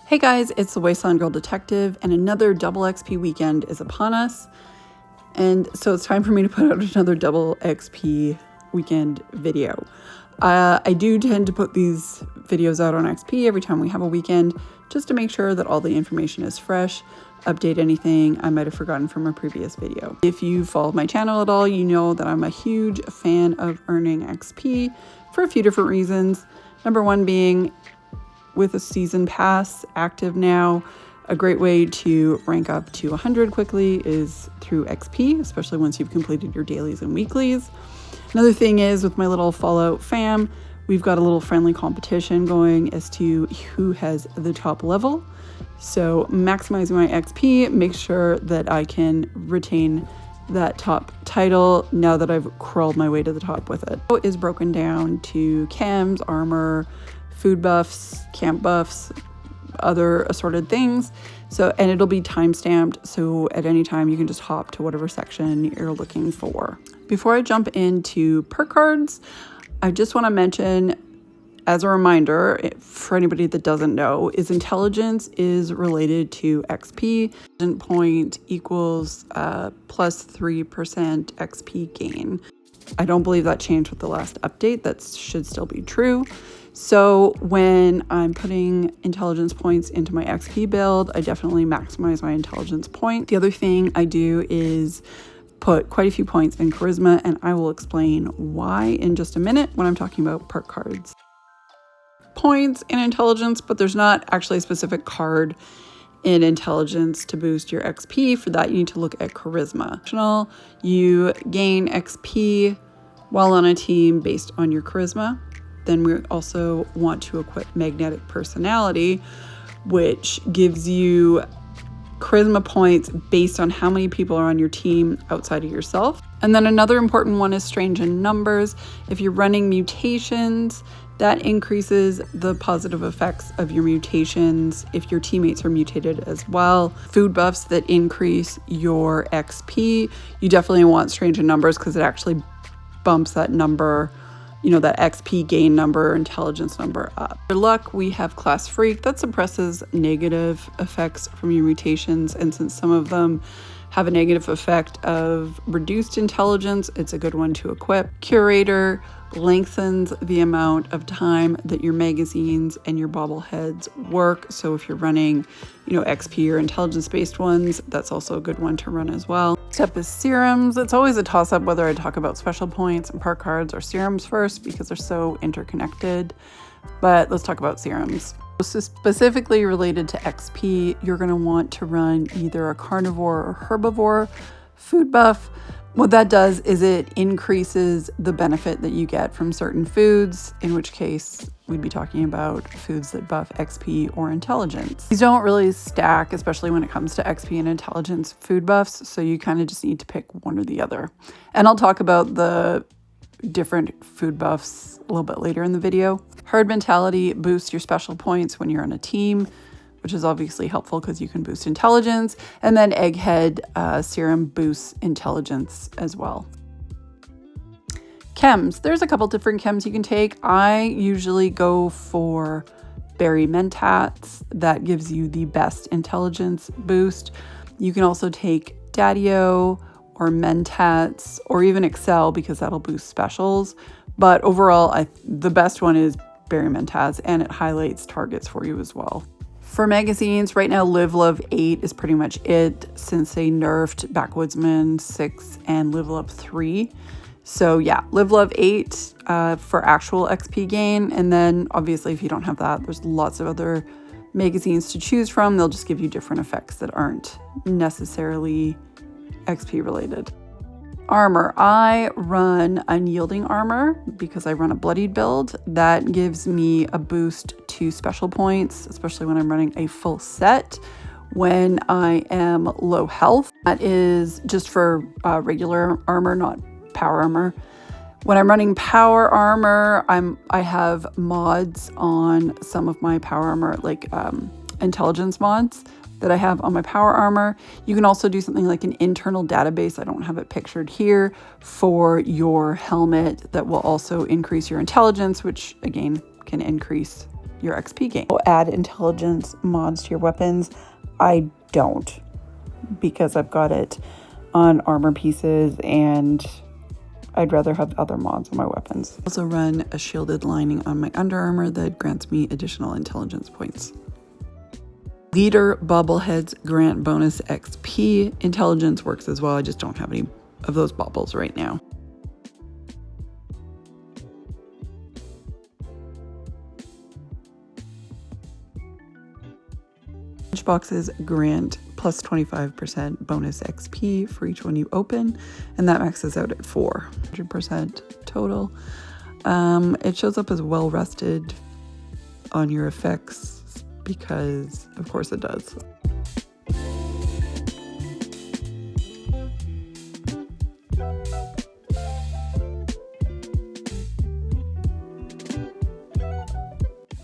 Hey guys, it's the Wasteland Girl Detective, and another double XP weekend is upon us. And so it's time for me to put out another double XP weekend video. I do tend to put these videos out on XP every time we have a weekend, just to make sure that all the information is fresh, update anything I might have forgotten from a previous video. If you followed my channel at all, you know that I'm a huge fan of earning XP for a few different reasons. Number one being, with a season pass active now, a great way to rank up to 100 quickly is through XP, especially once you've completed your dailies and weeklies. Another thing is, with my little Fallout fam, we've got a little friendly competition going as to who has the top level. So maximizing my XP makes sure that I can retain that top title now that I've crawled my way to the top with it. It is broken down to chems, armor, food buffs, camp buffs, other assorted things. And it'll be time-stamped, so at any time you can just hop to whatever section you're looking for. Before I jump into perk cards, I just want to mention, as a reminder, for anybody that doesn't know, is intelligence is related to XP. Point equals plus 3% XP gain. I don't believe that changed with the last update. That should still be true. So when I'm putting intelligence points into my XP build, I definitely maximize my intelligence point. The other thing I do is put quite a few points in charisma, and I will explain why in just a minute when I'm talking about perk cards. Points in intelligence, but there's not actually a specific card in intelligence to boost your XP. For that, you need to look at charisma. You gain XP while on a team based on your charisma. Then we also want to equip magnetic personality, which gives you charisma points based on how many people are on your team outside of yourself. And then another important one is strange in numbers. If you're running mutations, that increases the positive effects of your mutations if your teammates are mutated as well. Food buffs that increase your XP, you definitely want strange in numbers because it actually bumps that number, that XP gain number, intelligence number up. For luck, we have class freak that suppresses negative effects from your mutations, and since some of them have a negative effect of reduced intelligence, it's a good one to equip. Curator lengthens the amount of time that your magazines and your bobbleheads work. So if you're running, XP or intelligence-based ones, that's also a good one to run as well. Next up is serums. It's always a toss-up whether I talk about special points and perk cards or serums first because they're so interconnected. But let's talk about serums. So specifically related to XP, you're going to want to run either a carnivore or herbivore food buff. What that does is it increases the benefit that you get from certain foods, in which case we'd be talking about foods that buff XP or intelligence. These don't really stack, especially when it comes to XP and intelligence food buffs, so you kind of just need to pick one or the other. And I'll talk about the different food buffs a little bit later in the video. Herd mentality boosts your special points when you're on a team, which is obviously helpful because you can boost intelligence. And then egghead serum boosts intelligence as well. Chems. There's a couple different chems you can take. I usually go for berry mentats. That gives you the best intelligence boost. You can also take daddy-o or mentats or even excel because that'll boost specials. But overall, the best one is berry mentats, and it highlights targets for you as well. For magazines, right now Live Love 8 is pretty much it since they nerfed Backwoodsman 6 and Live Love 3. So yeah, Live Love 8 for actual XP gain. And then obviously if you don't have that, there's lots of other magazines to choose from. They'll just give you different effects that aren't necessarily XP related. Armor. I run unyielding armor because I run a bloodied build. That gives me a boost to special points, especially when I'm running a full set. When I am low health, that is just for regular armor, not power armor. When I'm running power armor, I have mods on some of my power armor, like intelligence mods that I have on my power armor. You can also do something like an internal database, I don't have it pictured here, for your helmet that will also increase your intelligence, which again can increase your XP gain. Add intelligence mods to your weapons. I don't, because I've got it on armor pieces and I'd rather have other mods on my weapons. I also run a shielded lining on my under armor that grants me additional intelligence points. Leader Bobbleheads grant bonus XP. Intelligence works as well. I just don't have any of those baubles right now. Lunchboxes grant plus 25% bonus XP for each one you open, and that maxes out at 400% total. It shows up as well rested on your effects because of course it does.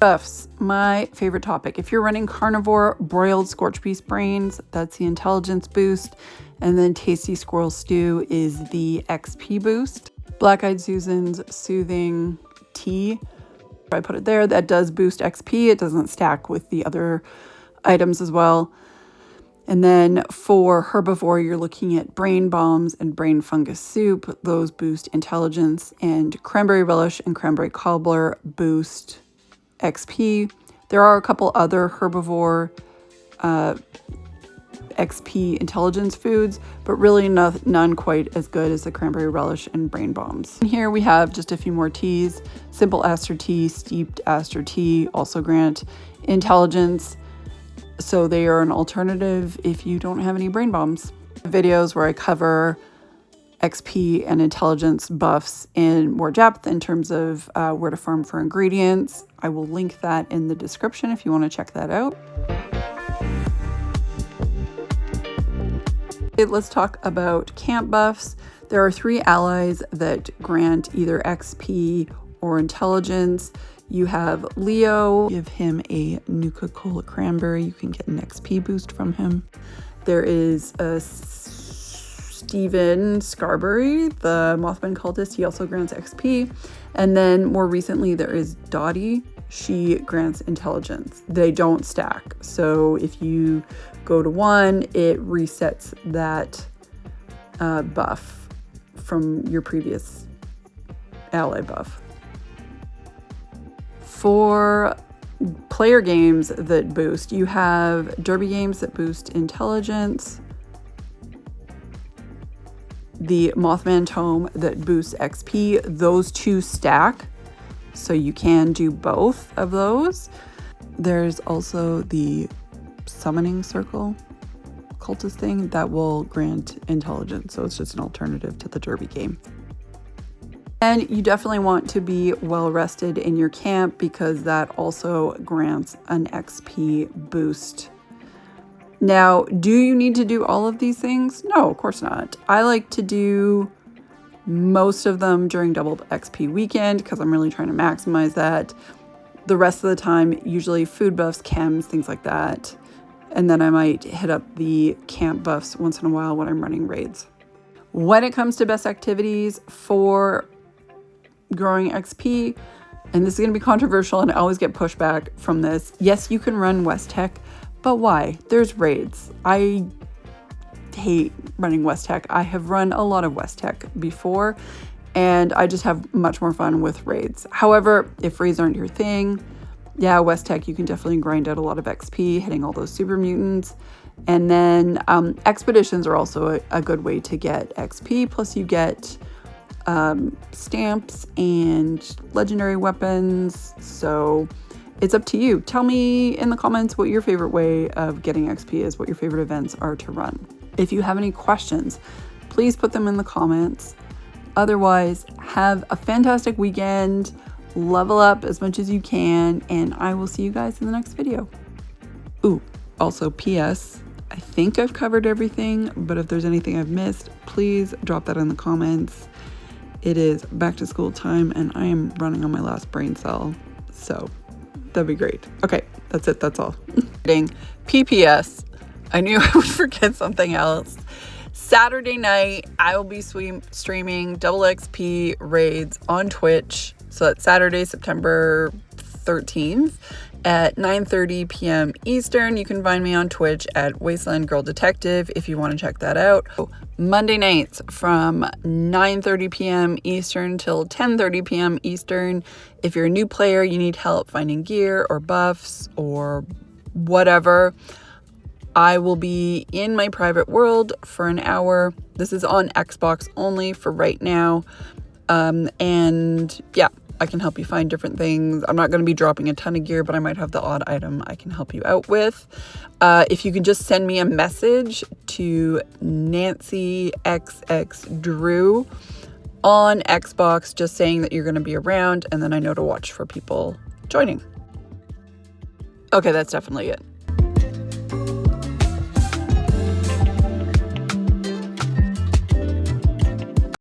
Buffs, my favorite topic. If you're running carnivore, broiled scorch beef brains, that's the intelligence boost. And then tasty squirrel stew is the XP boost. Black Eyed Susan's soothing tea, I put it there, that does boost XP. It doesn't stack with the other items as well. And then for herbivore, you're looking at brain bombs and brain fungus soup. Those boost intelligence, and cranberry relish and cranberry cobbler boost XP. There are a couple other herbivore XP intelligence foods, but really none quite as good as the cranberry relish and brain bombs. And here we have just a few more teas. Simple aster tea, steeped aster tea also grant intelligence, so they are an alternative if you don't have any brain bombs. Videos where I cover XP and intelligence buffs in more depth in terms of where to farm for ingredients. I will link that in the description if you want to check that out. Okay, let's talk about camp buffs. There are 3 allies that grant either XP or intelligence. You have Leo, give him a Nuka-Cola cranberry. You can get an XP boost from him. There is a Stephen Scarberry, the Mothman cultist. He also grants XP. And then more recently, there is Dottie. She grants intelligence. They don't stack. So if you go to 1, it resets that buff from your previous ally buff. For player games that boost, you have derby games that boost intelligence, the Mothman Tome that boosts XP. Those 2 stack, so you can do both of those. There's also the Summoning Circle cultist thing that will grant intelligence, so it's just an alternative to the derby game. And you definitely want to be well rested in your camp because that also grants an XP boost. Now, do you need to do all of these things? No, of course not. I like to do most of them during double XP weekend because I'm really trying to maximize that. The rest of the time, usually food buffs, chems, things like that. And then I might hit up the camp buffs once in a while when I'm running raids. When it comes to best activities for growing XP, and this is going to be controversial and I always get pushback from this. Yes, you can run West Tech, but why? There's raids. I hate running West Tech. I have run a lot of West Tech before, and I just have much more fun with raids. However, if raids aren't your thing, yeah, West Tech, you can definitely grind out a lot of XP, hitting all those super mutants. And then expeditions are also a good way to get XP. Plus you get stamps and legendary weapons. So it's up to you. Tell me in the comments what your favorite way of getting XP is, what your favorite events are to run. If you have any questions, please put them in the comments. Otherwise, have a fantastic weekend, level up as much as you can, and I will see you guys in the next video. Ooh, also PS, I think I've covered everything, but if there's anything I've missed, please drop that in the comments. It is back to school time and I am running on my last brain cell, so that'd be great. Okay, that's it, that's all. PPS, I knew I would forget something else. Saturday night, I will be streaming double XP raids on Twitch. So that's Saturday, September 13th at 9:30 p.m. Eastern. You can find me on Twitch at wastelandgirldetective if you want to check that out. Monday nights from 9:30 p.m. Eastern till 10:30 p.m. Eastern. If you're a new player, you need help finding gear or buffs or whatever, I will be in my private world for an hour. This is on Xbox only for right now. And yeah, I can help you find different things. I'm not going to be dropping a ton of gear, but I might have the odd item I can help you out with. If you can just send me a message to NancyXXDrew on Xbox, just saying that you're going to be around, and then I know to watch for people joining. Okay, that's definitely it.